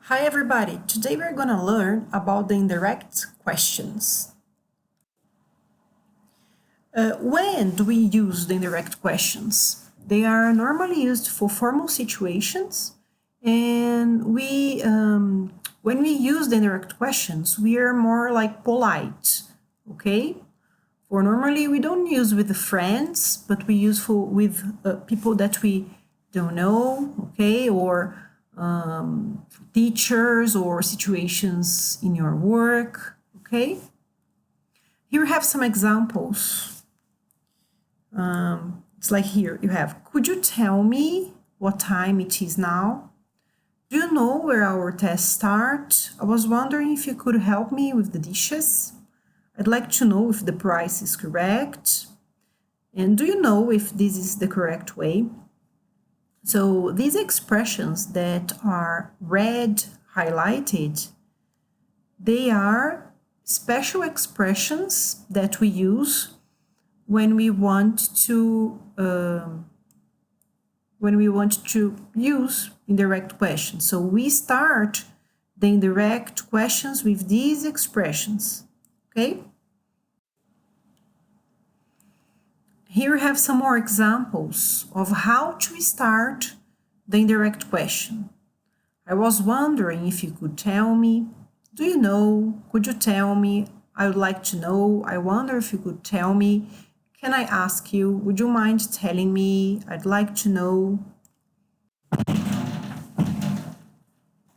Hi everybody, today we're going to learn about the indirect questions. When do we use the indirect questions? They are normally used for formal situations, and when we use the indirect questions, we are more like polite, okay? For normally we don't use with the friends, but we use with people that we don't know, okay, or teachers or situations in your work, okay? Here we have some examples. It's like here you have, could you tell me what time it is now? Do you know where our tests start? I was wondering if you could help me with the dishes. I'd like to know if the price is correct. And do you know if this is the correct way? So these expressions that are red highlighted, they are special expressions that we use when we want to use indirect questions. So we start the indirect questions with these expressions, okay? Here we have some more examples of how to start the indirect question. I was wondering if you could tell me. Do you know? Could you tell me? I would like to know. I wonder if you could tell me. Can I ask you? Would you mind telling me? I'd like to know.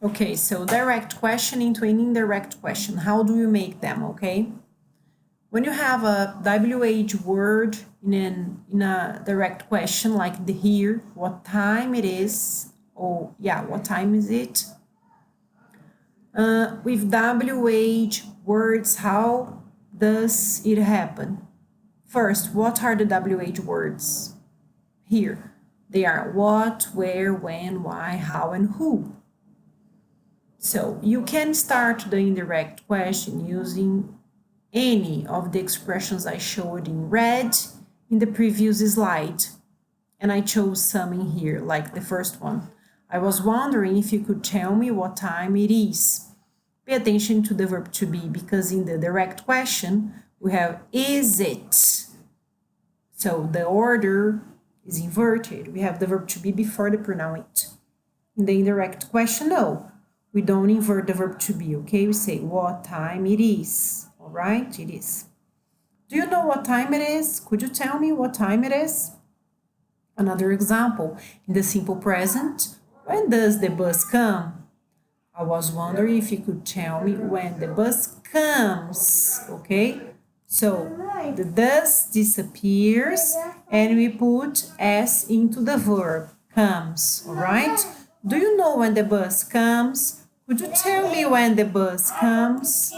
Okay, so direct question into an indirect question. How do you make them, okay? When you have a WH word in a direct question, like the here, what time it is, or yeah, what time is it? With WH words, how does it happen? First, what are the WH words? Here, they are what, where, when, why, how, and who. So you can start the indirect question using any of the expressions I showed in red in the previous slide. And I chose some in here, like the first one. I was wondering if you could tell me what time it is. Pay attention to the verb to be, because in the direct question, we have is it. So the order is inverted. We have the verb to be before the pronoun it. In the indirect question, no. We don't invert the verb to be, okay? We say what time it is. All right, it is. Do you know what time it is? Could you tell me what time it is? Another example, in the simple present, when does the bus come? I was wondering if you could tell me when the bus comes, okay? So the does disappears and we put S into the verb, comes, all right? Do you know when the bus comes? Could you tell me when the bus comes?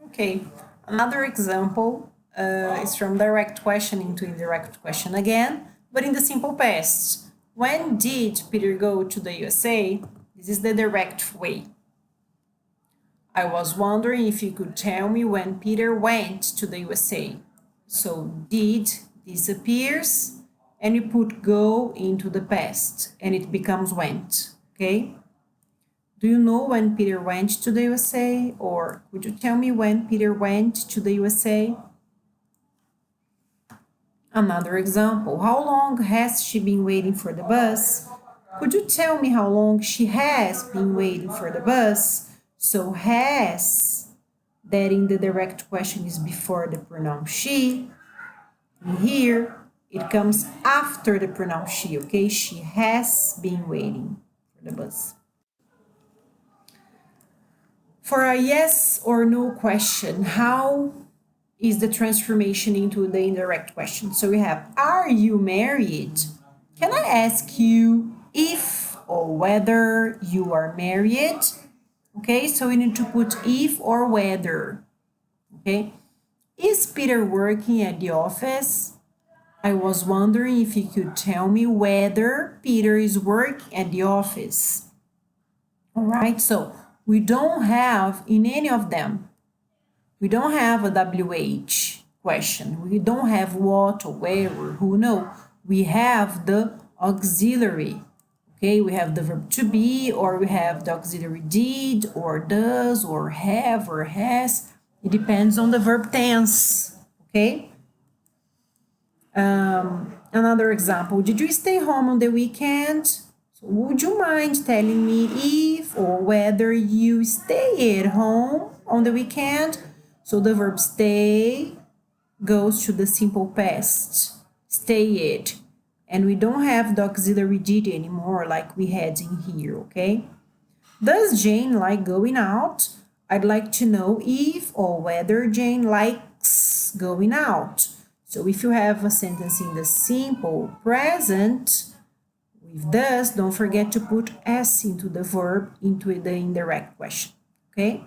Okay, another example is from direct question into indirect question again, but in the simple past. When did Peter go to the USA? This is the direct way. I was wondering if you could tell me when Peter went to the USA. So did disappears and you put go into the past and it becomes went, okay? Do you know when Peter went to the USA? Or could you tell me when Peter went to the USA? Another example, how long has she been waiting for the bus? Could you tell me how long she has been waiting for the bus? So has, that in the direct question is before the pronoun she. And here, it comes after the pronoun she, okay? She has been waiting for the bus. For a yes or no question, how is the transformation into the indirect question? So we have, are you married? Can I ask you if or whether you are married? Okay, so we need to put if or whether. Okay, is Peter working at the office? I was wondering if you could tell me whether Peter is working at the office. All right, so we don't have in any of them, we don't have a WH question. We don't have what or where or who, no. We have the auxiliary, Okay, we have the verb to be, or we have the auxiliary did, or does, or have, or has. It depends on the verb tense. Okay. Another example, did you stay home on the weekend? So would you mind telling me if or whether you stay at home on the weekend? So the verb stay goes to the simple past, stayed. And we don't have the auxiliary did anymore like we had in here, okay? Does Jane like going out? I'd like to know if or whether Jane likes going out. So if you have a sentence in the simple present with does, don't forget to put s into the verb into the indirect question, okay?